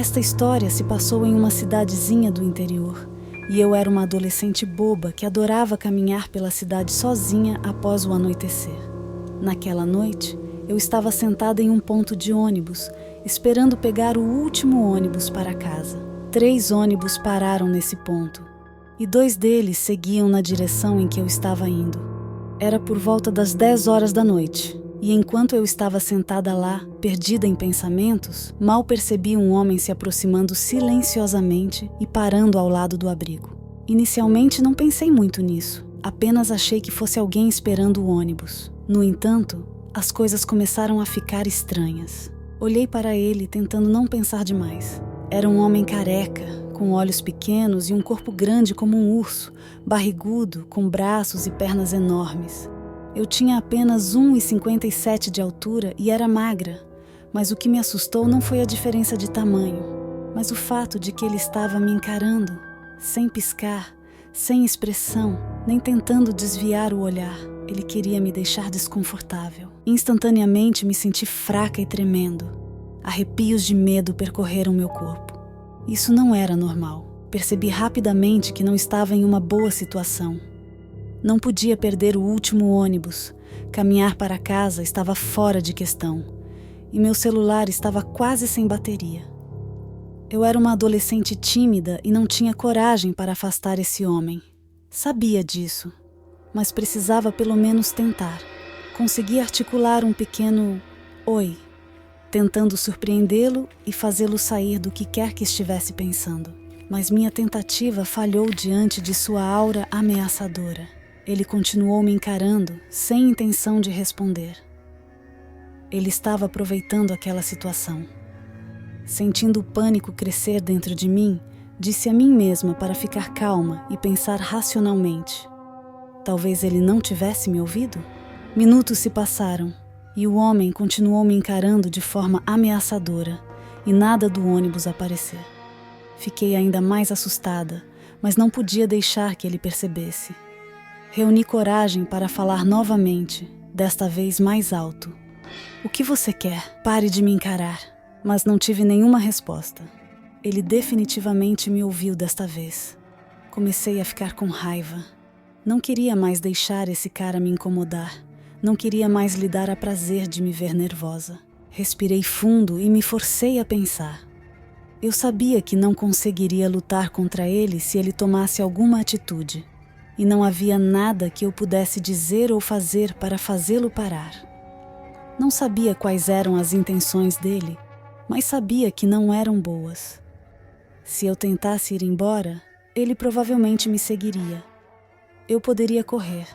Esta história se passou em uma cidadezinha do interior, e eu era uma adolescente boba que adorava caminhar pela cidade sozinha após o anoitecer. Naquela noite, eu estava sentada em um ponto de ônibus, esperando pegar o último ônibus para casa. 3 ônibus pararam nesse ponto, e 2 deles seguiam na direção em que eu estava indo. Era por volta das 10 horas da noite. E enquanto eu estava sentada lá, perdida em pensamentos, mal percebi um homem se aproximando silenciosamente e parando ao lado do abrigo. Inicialmente não pensei muito nisso, apenas achei que fosse alguém esperando o ônibus. No entanto, as coisas começaram a ficar estranhas. Olhei para ele tentando não pensar demais. Era um homem careca, com olhos pequenos e um corpo grande como um urso, barrigudo, com braços e pernas enormes. Eu tinha apenas 1,57 de altura e era magra, mas o que me assustou não foi a diferença de tamanho, mas o fato de que ele estava me encarando, sem piscar, sem expressão, nem tentando desviar o olhar. Ele queria me deixar desconfortável. Instantaneamente me senti fraca e tremendo. Arrepios de medo percorreram meu corpo. Isso não era normal. Percebi rapidamente que não estava em uma boa situação. Não podia perder o último ônibus. Caminhar para casa estava fora de questão. E meu celular estava quase sem bateria. Eu era uma adolescente tímida e não tinha coragem para afastar esse homem. Sabia disso, mas precisava pelo menos tentar. Consegui articular um pequeno "oi", tentando surpreendê-lo e fazê-lo sair do que quer que estivesse pensando. Mas minha tentativa falhou diante de sua aura ameaçadora. Ele continuou me encarando, sem intenção de responder. Ele estava aproveitando aquela situação. Sentindo o pânico crescer dentro de mim, disse a mim mesma para ficar calma e pensar racionalmente. Talvez ele não tivesse me ouvido? Minutos se passaram, e o homem continuou me encarando de forma ameaçadora, e nada do ônibus aparecer. Fiquei ainda mais assustada, mas não podia deixar que ele percebesse. Reuni coragem para falar novamente, desta vez mais alto. "O que você quer? Pare de me encarar." Mas não tive nenhuma resposta. Ele definitivamente me ouviu desta vez. Comecei a ficar com raiva. Não queria mais deixar esse cara me incomodar. Não queria mais lhe dar a prazer de me ver nervosa. Respirei fundo e me forcei a pensar. Eu sabia que não conseguiria lutar contra ele se ele tomasse alguma atitude. E não havia nada que eu pudesse dizer ou fazer para fazê-lo parar. Não sabia quais eram as intenções dele, mas sabia que não eram boas. Se eu tentasse ir embora, ele provavelmente me seguiria. Eu poderia correr,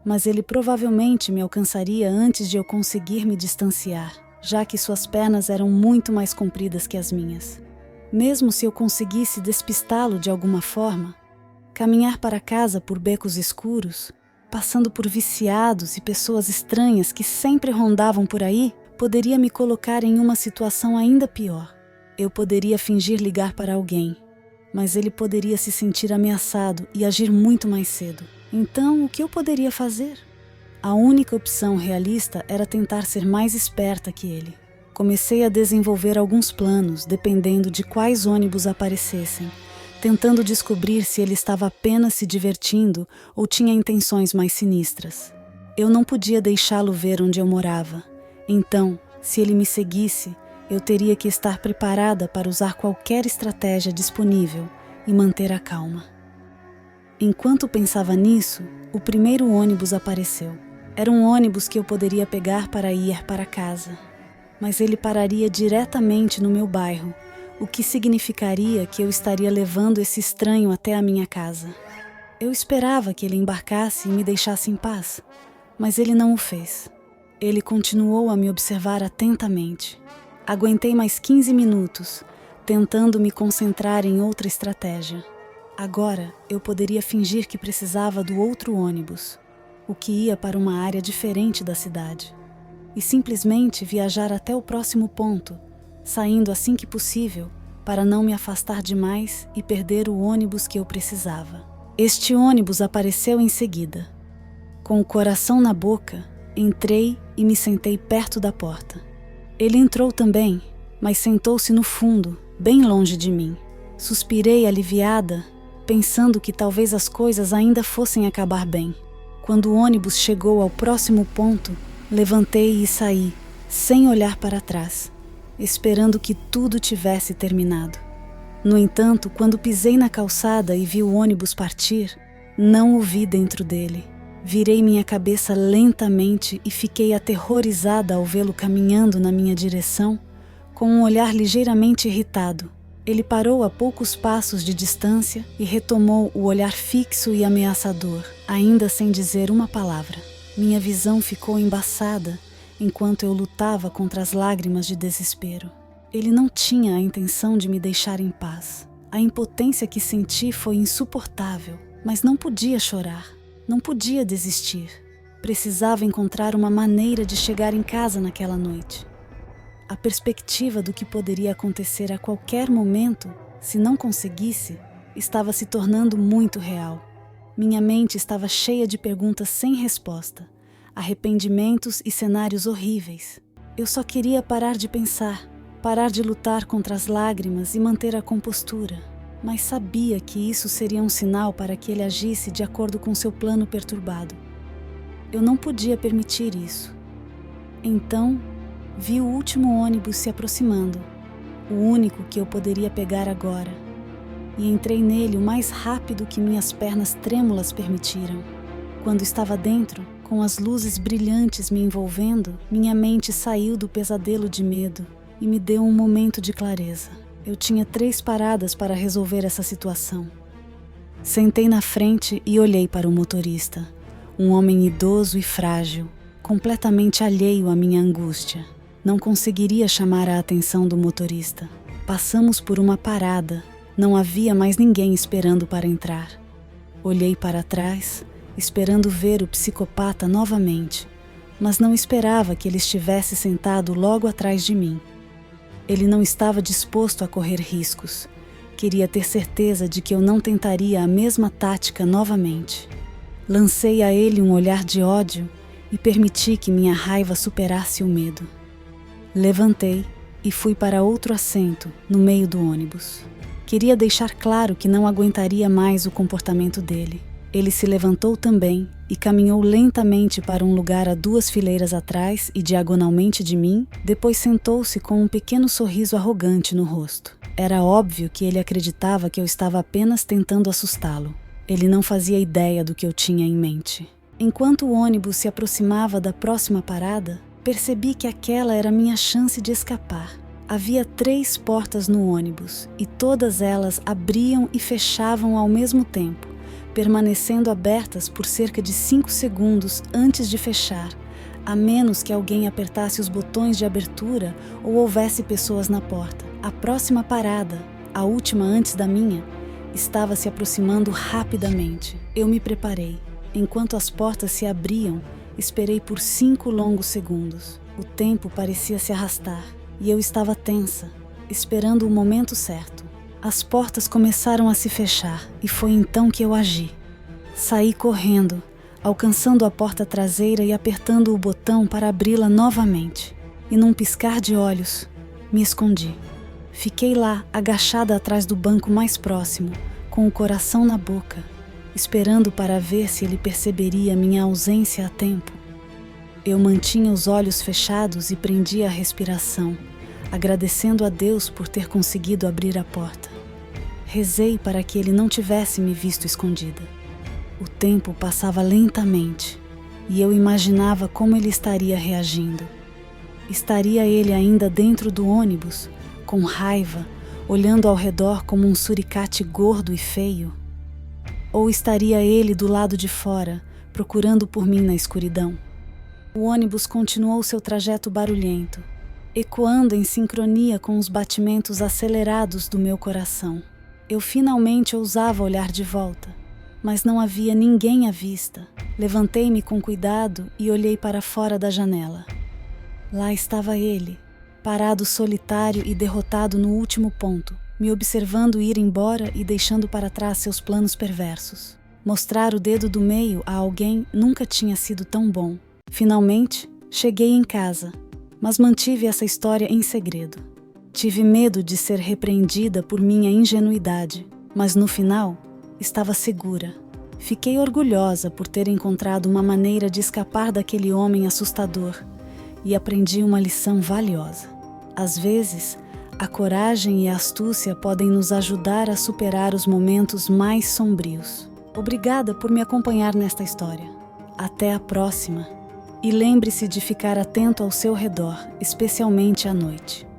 mas ele provavelmente me alcançaria antes de eu conseguir me distanciar, já que suas pernas eram muito mais compridas que as minhas. Mesmo se eu conseguisse despistá-lo de alguma forma, caminhar para casa por becos escuros, passando por viciados e pessoas estranhas que sempre rondavam por aí, poderia me colocar em uma situação ainda pior. Eu poderia fingir ligar para alguém, mas ele poderia se sentir ameaçado e agir muito mais cedo. Então, o que eu poderia fazer? A única opção realista era tentar ser mais esperta que ele. Comecei a desenvolver alguns planos, dependendo de quais ônibus aparecessem, tentando descobrir se ele estava apenas se divertindo ou tinha intenções mais sinistras. Eu não podia deixá-lo ver onde eu morava. Então, se ele me seguisse, eu teria que estar preparada para usar qualquer estratégia disponível e manter a calma. Enquanto pensava nisso, o primeiro ônibus apareceu. Era um ônibus que eu poderia pegar para ir para casa, mas ele pararia diretamente no meu bairro, o que significaria que eu estaria levando esse estranho até a minha casa. Eu esperava que ele embarcasse e me deixasse em paz, mas ele não o fez. Ele continuou a me observar atentamente. Aguentei mais 15 minutos, tentando me concentrar em outra estratégia. Agora, eu poderia fingir que precisava do outro ônibus, o que ia para uma área diferente da cidade, e simplesmente viajar até o próximo ponto, saindo assim que possível, para não me afastar demais e perder o ônibus que eu precisava. Este ônibus apareceu em seguida. Com o coração na boca, entrei e me sentei perto da porta. Ele entrou também, mas sentou-se no fundo, bem longe de mim. Suspirei aliviada, pensando que talvez as coisas ainda fossem acabar bem. Quando o ônibus chegou ao próximo ponto, levantei e saí, sem olhar para trás, esperando que tudo tivesse terminado. No entanto, quando pisei na calçada e vi o ônibus partir, não o vi dentro dele. Virei minha cabeça lentamente e fiquei aterrorizada ao vê-lo caminhando na minha direção, com um olhar ligeiramente irritado. Ele parou a poucos passos de distância e retomou o olhar fixo e ameaçador, ainda sem dizer uma palavra. Minha visão ficou embaçada enquanto eu lutava contra as lágrimas de desespero. Ele não tinha a intenção de me deixar em paz. A impotência que senti foi insuportável, mas não podia chorar, não podia desistir. Precisava encontrar uma maneira de chegar em casa naquela noite. A perspectiva do que poderia acontecer a qualquer momento, se não conseguisse, estava se tornando muito real. Minha mente estava cheia de perguntas sem resposta, arrependimentos e cenários horríveis. Eu só queria parar de pensar, parar de lutar contra as lágrimas e manter a compostura. Mas sabia que isso seria um sinal para que ele agisse de acordo com seu plano perturbado. Eu não podia permitir isso. Então, vi o último ônibus se aproximando, o único que eu poderia pegar agora, e entrei nele o mais rápido que minhas pernas trêmulas permitiram. Quando estava dentro, com as luzes brilhantes me envolvendo, minha mente saiu do pesadelo de medo e me deu um momento de clareza. Eu tinha 3 paradas para resolver essa situação. Sentei na frente e olhei para o motorista, um homem idoso e frágil, completamente alheio à minha angústia. Não conseguiria chamar a atenção do motorista. Passamos por uma parada, não havia mais ninguém esperando para entrar. Olhei para trás, esperando ver o psicopata novamente, mas não esperava que ele estivesse sentado logo atrás de mim. Ele não estava disposto a correr riscos. Queria ter certeza de que eu não tentaria a mesma tática novamente. Lancei a ele um olhar de ódio e permiti que minha raiva superasse o medo. Levantei e fui para outro assento, no meio do ônibus. Queria deixar claro que não aguentaria mais o comportamento dele. Ele se levantou também e caminhou lentamente para um lugar a 2 fileiras atrás e diagonalmente de mim, depois sentou-se com um pequeno sorriso arrogante no rosto. Era óbvio que ele acreditava que eu estava apenas tentando assustá-lo. Ele não fazia ideia do que eu tinha em mente. Enquanto o ônibus se aproximava da próxima parada, percebi que aquela era minha chance de escapar. Havia 3 portas no ônibus e todas elas abriam e fechavam ao mesmo tempo, permanecendo abertas por cerca de 5 segundos antes de fechar, a menos que alguém apertasse os botões de abertura ou houvesse pessoas na porta. A próxima parada, a última antes da minha, estava se aproximando rapidamente. Eu me preparei. Enquanto as portas se abriam, esperei por 5 longos segundos. O tempo parecia se arrastar e eu estava tensa, esperando o momento certo. As portas começaram a se fechar e foi então que eu agi. Saí correndo, alcançando a porta traseira e apertando o botão para abri-la novamente. E num piscar de olhos, me escondi. Fiquei lá, agachada atrás do banco mais próximo, com o coração na boca, esperando para ver se ele perceberia minha ausência a tempo. Eu mantinha os olhos fechados e prendia a respiração, agradecendo a Deus por ter conseguido abrir a porta. Rezei para que ele não tivesse me visto escondida. O tempo passava lentamente e eu imaginava como ele estaria reagindo. Estaria ele ainda dentro do ônibus, com raiva, olhando ao redor como um suricate gordo e feio? Ou estaria ele do lado de fora, procurando por mim na escuridão? O ônibus continuou seu trajeto barulhento, ecoando em sincronia com os batimentos acelerados do meu coração. Eu finalmente ousava olhar de volta, mas não havia ninguém à vista. Levantei-me com cuidado e olhei para fora da janela. Lá estava ele, parado solitário e derrotado no último ponto, me observando ir embora e deixando para trás seus planos perversos. Mostrar o dedo do meio a alguém nunca tinha sido tão bom. Finalmente, cheguei em casa, mas mantive essa história em segredo. Tive medo de ser repreendida por minha ingenuidade, mas no final, estava segura. Fiquei orgulhosa por ter encontrado uma maneira de escapar daquele homem assustador e aprendi uma lição valiosa. Às vezes, a coragem e a astúcia podem nos ajudar a superar os momentos mais sombrios. Obrigada por me acompanhar nesta história. Até a próxima! E lembre-se de ficar atento ao seu redor, especialmente à noite.